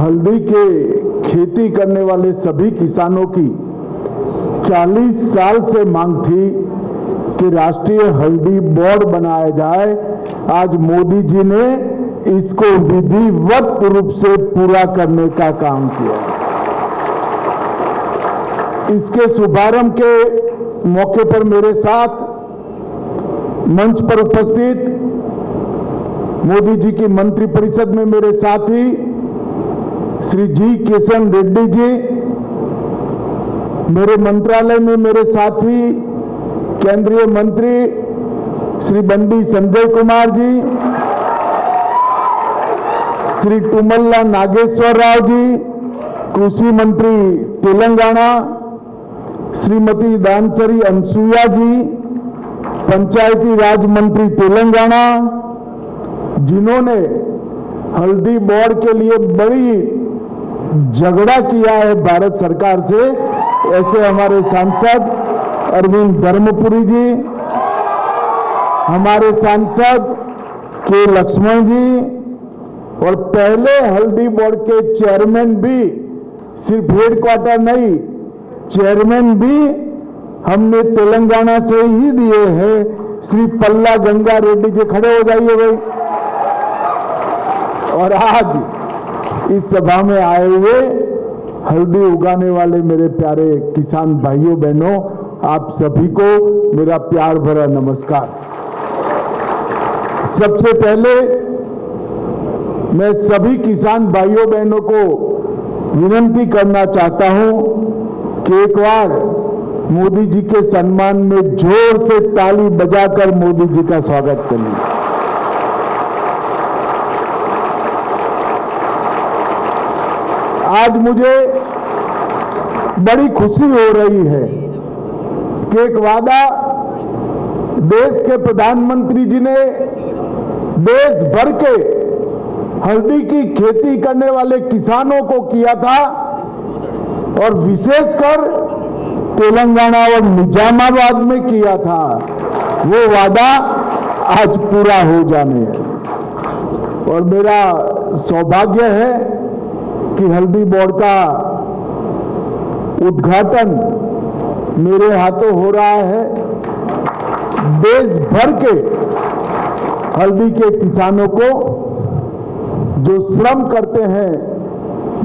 हल्दी के खेती करने वाले सभी किसानों की 40 साल से मांग थी कि राष्ट्रीय हल्दी बोर्ड बनाया जाए। आज मोदी जी ने इसको विधिवत रूप से पूरा करने का काम किया। इसके शुभारंभ के मौके पर मेरे साथ मंच पर उपस्थित मोदी जी की मंत्रिपरिषद में मेरे साथी श्री जी किशन रेड्डी जी, मेरे मंत्रालय में मेरे साथी केंद्रीय मंत्री श्री बंडी संजय कुमार जी, श्री तुमल्ला नागेश्वर राव जी, कृषि मंत्री तेलंगाना श्रीमती दानसरी अनसुया जी, पंचायती राज मंत्री तेलंगाना, जिन्होंने हल्दी बोर्ड के लिए बड़ी झगड़ा किया है भारत सरकार से, ऐसे हमारे सांसद अरविंद धर्मपुरी जी, हमारे सांसद के लक्ष्मण जी, और पहले हल्दी बोर्ड के चेयरमैन भी, सिर्फ हेडक्वार्टर नहीं, चेयरमैन भी हमने तेलंगाना से ही दिए हैं। श्री पल्ला गंगा रेड्डी जी, खड़े हो जाइए भाई। और आज इस सभा में आए हुए हल्दी उगाने वाले मेरे प्यारे किसान भाइयों बहनों, आप सभी को मेरा प्यार भरा नमस्कार। सबसे पहले मैं सभी किसान भाइयों बहनों को विनती करना चाहता हूं कि एक बार मोदी जी के सम्मान में जोर से ताली बजाकर मोदी जी का स्वागत करें। आज मुझे बड़ी खुशी हो रही है कि एक वादा देश के प्रधानमंत्री जी ने देश भर के हल्दी की खेती करने वाले किसानों को किया था, और विशेषकर तेलंगाना और निजामाबाद में किया था। वो वादा आज पूरा हो जाने है, और मेरा सौभाग्य है कि हल्दी बोर्ड का उद्घाटन मेरे हाथों हो रहा है। देश भर के हल्दी के किसानों को जो श्रम करते हैं,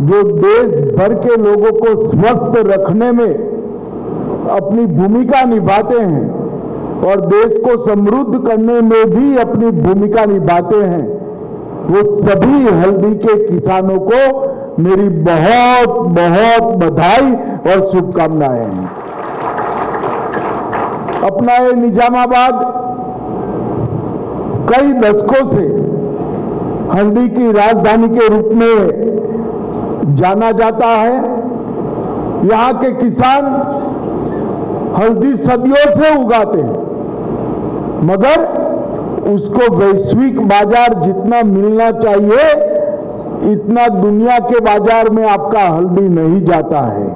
जो देश भर के लोगों को स्वस्थ रखने में अपनी भूमिका निभाते हैं और देश को समृद्ध करने में भी अपनी भूमिका निभाते हैं, वो सभी हल्दी के किसानों को मेरी बहुत बहुत बधाई और शुभकामनाएं हैं। अपना ये निजामाबाद कई दशकों से हल्दी की राजधानी के रूप में जाना जाता है। यहाँ के किसान हल्दी सदियों से उगाते हैं, मगर उसको वैश्विक बाजार जितना मिलना चाहिए इतना दुनिया के बाजार में आपका हल्दी नहीं जाता है।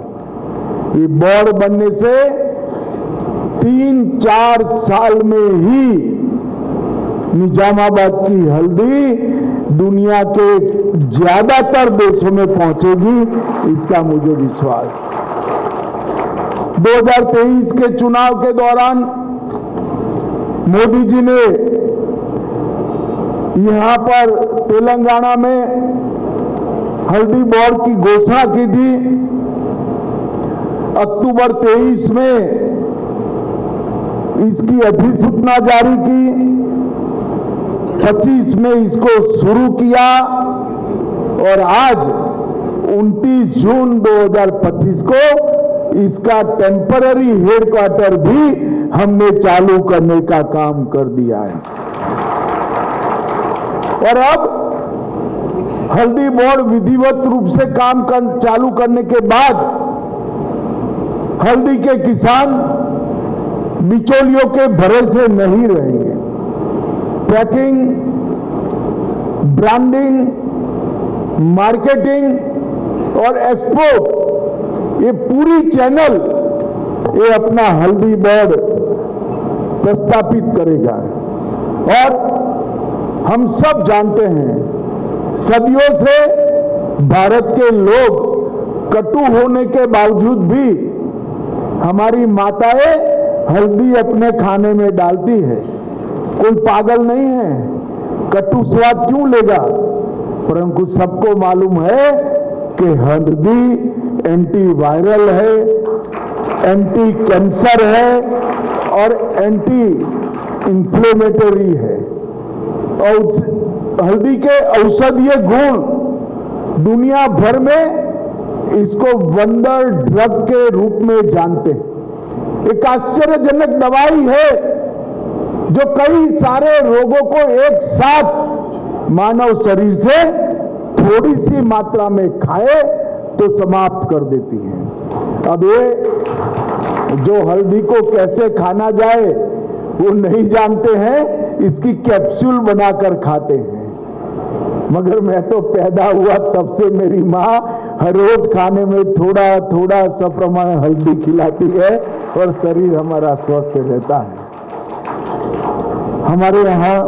ये बोर्ड बनने से 3-4 साल में ही निजामाबाद की हल्दी दुनिया के ज्यादातर देशों में पहुंचेगी, इसका मुझे विश्वास। 2023 के चुनाव के दौरान मोदी जी ने यहां पर तेलंगाना में हल्दी बोर्ड की घोषणा की थी। अक्टूबर 23 में इसकी अधिसूचना जारी की, 25 में इसको शुरू किया, और आज 29 जून 2025 को इसका टेम्पररी हेडक्वार्टर भी हमने चालू करने का काम कर दिया है। और अब हल्दी बोर्ड विधिवत रूप से काम चालू करने के बाद हल्दी के किसान बिचौलियों के भरोसे नहीं रहेंगे। पैकिंग, ब्रांडिंग, मार्केटिंग और एक्सपोर्ट, ये पूरी चैनल ये अपना हल्दी बोर्ड प्रस्तापित करेगा। और हम सब जानते हैं, सदियों से भारत के लोग कटु होने के बावजूद भी हमारी माताएं हल्दी अपने खाने में डालती है। कोई पागल नहीं है, कटु स्वाद क्यों लेगा? परंतु सबको मालूम है कि हल्दी एंटी वायरल है, एंटी कैंसर है और एंटी इंफ्लेमेटरी है। और हल्दी के औषधीय गुण दुनिया भर में इसको वंडर ड्रग के रूप में जानते हैं। एक आश्चर्यजनक दवाई है जो कई सारे रोगों को एक साथ मानव शरीर से थोड़ी सी मात्रा में खाए तो समाप्त कर देती है। अब ये जो हल्दी को कैसे खाना जाए वो नहीं जानते हैं, इसकी कैप्सूल बनाकर खाते हैं। मगर मैं तो पैदा हुआ तब से मेरी माँ हर रोज खाने में थोड़ा थोड़ा सप्रमाण हल्दी खिलाती है और शरीर हमारा स्वस्थ रहता है। हमारे यहाँ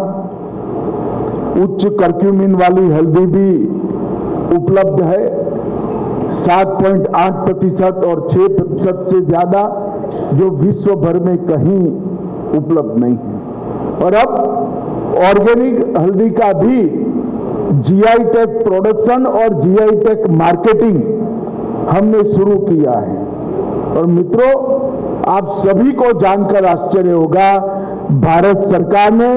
उच्च कर्क्यूमिन वाली हल्दी भी उपलब्ध है, 7.8% और 6% से ज्यादा, जो विश्व भर में कहीं उपलब्ध नहीं है। और अब ऑर्गेनिक हल्दी का भी जीआई टैग प्रोडक्शन और जीआई टैग मार्केटिंग हमने शुरू किया है। और मित्रों, आप सभी को जानकर आश्चर्य होगा, भारत सरकार ने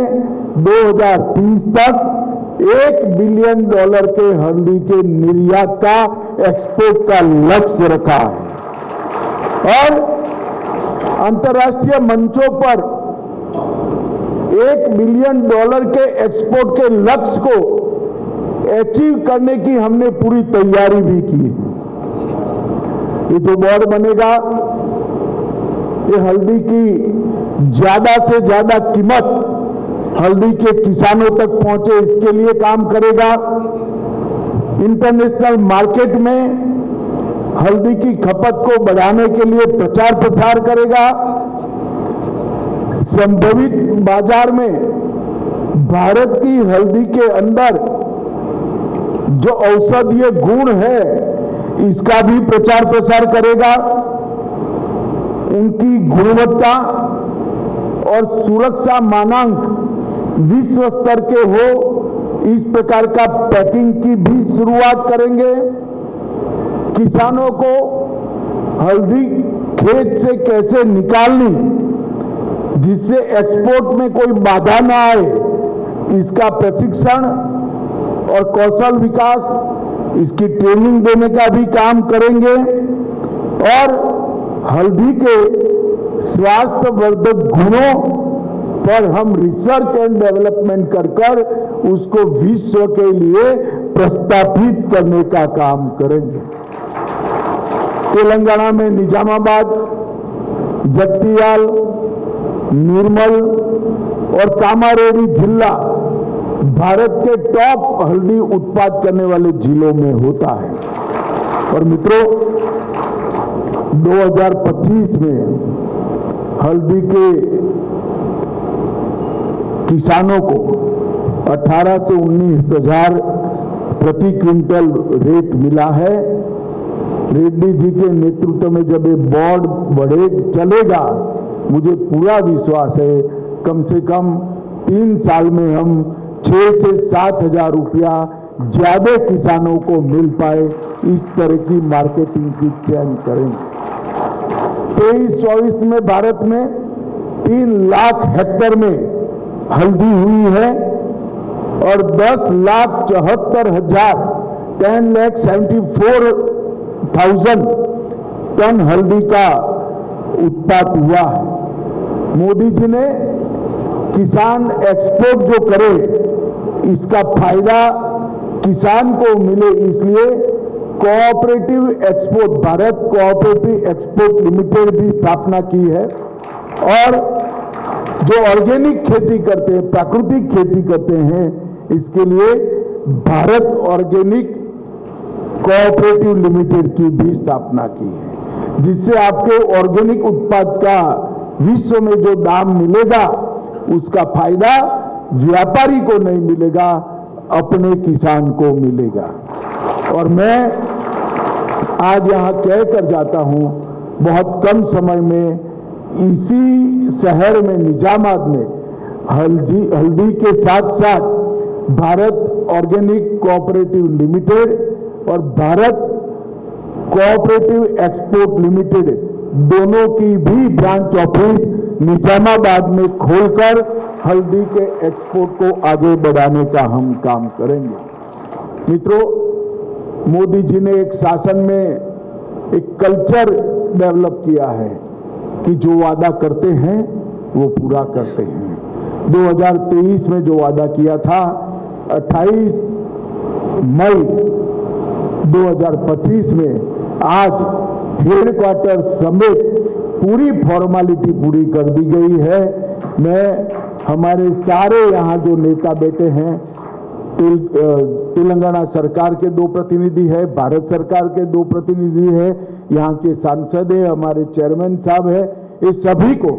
2030 तक $1 बिलियन के हल्दी के निर्यात का, एक्सपोर्ट का लक्ष्य रखा है। और अंतर्राष्ट्रीय मंचों पर $1 बिलियन के एक्सपोर्ट के लक्ष्य को अचीव करने की हमने पूरी तैयारी भी की। ये जो बोर्ड बनेगा, ये हल्दी की ज्यादा से ज्यादा कीमत हल्दी के किसानों तक पहुंचे, इसके लिए काम करेगा। इंटरनेशनल मार्केट में हल्दी की खपत को बढ़ाने के लिए प्रचार प्रसार करेगा। संभावित बाजार में भारत की हल्दी के अंदर जो औषधीय गुण है इसका भी प्रचार प्रसार करेगा। उनकी गुणवत्ता और सुरक्षा मानांक विश्व स्तर के हो, इस प्रकार का पैकिंग की भी शुरुआत करेंगे। किसानों को हल्दी खेत से कैसे निकालनी जिससे एक्सपोर्ट में कोई बाधा ना आए, इसका प्रशिक्षण और कौशल विकास, इसकी ट्रेनिंग देने का भी काम करेंगे। और हल्दी के स्वास्थ्यवर्धक गुणों पर हम रिसर्च एंड डेवलपमेंट कर उसको विश्व के लिए प्रस्तावित करने का काम करेंगे। तेलंगाना में निजामाबाद, जगतियाल, निर्मल और कामारेड्डी जिला भारत के टॉप हल्दी उत्पाद करने वाले जिलों में होता है। और मित्रों, 2025 में हल्दी के किसानों को 18 से 19 हजार प्रति क्विंटल रेट मिला है। रेड्डी जी के नेतृत्व में जब ये बोर्ड बढ़े चलेगा, मुझे पूरा विश्वास है कम से कम 3 साल में हम 6 से 7 हजार रुपया ज्यादा किसानों को मिल पाए, इस तरह की मार्केटिंग की चयन करेंगे। 23-24 में भारत में 3 लाख हेक्टेयर में हल्दी हुई है और 10,74,000 10,74,000 टन हल्दी का उत्पाद हुआ है। मोदी जी ने किसान एक्सपोर्ट जो करे इसका फायदा किसान को मिले, इसलिए cooperative export, Bharat cooperative export limited भी स्थापना की है। और जो ऑर्गेनिक खेती करते हैं, प्राकृतिक खेती करते हैं, इसके लिए भारत ऑर्गेनिक कोऑपरेटिव लिमिटेड की भी स्थापना की है, जिससे आपके ऑर्गेनिक उत्पाद का विश्व में जो दाम मिलेगा उसका फायदा व्यापारी को नहीं मिलेगा, अपने किसान को मिलेगा। और मैं आज यहाँ कह कर जाता हूँ, बहुत कम समय में इसी शहर में निजामाबाद में हल्दी के साथ साथ भारत ऑर्गेनिक कोऑपरेटिव लिमिटेड और भारत कोऑपरेटिव एक्सपोर्ट लिमिटेड दोनों की भी ब्रांच ऑफिस निजामाबाद में खोलकर हल्दी के एक्सपोर्ट को आगे बढ़ाने का हम काम करेंगे। मित्रों, मोदी जी ने एक शासन में एक कल्चर डेवलप किया है कि जो वादा करते हैं वो पूरा करते हैं। 2023 में जो वादा किया था, 28 मई 2025 में आज हेडक्वार्टर समेत पूरी फॉर्मेलिटी पूरी कर दी गई है। मैं हमारे सारे यहाँ जो नेता बैठे हैं, तेलंगाना सरकार के 2 प्रतिनिधि है, भारत सरकार के 2 प्रतिनिधि है, यहाँ के सांसद है, हमारे चेयरमैन साहब है, इस सभी को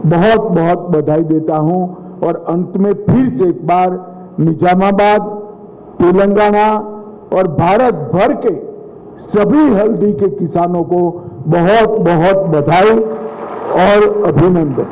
बहुत बहुत बधाई देता हूं। और अंत में फिर से एक बार निजामाबाद, तेलंगाना और भारत भर के सभी हल्दी के किसानों को बहुत बहुत बधाई और अभिनंदन।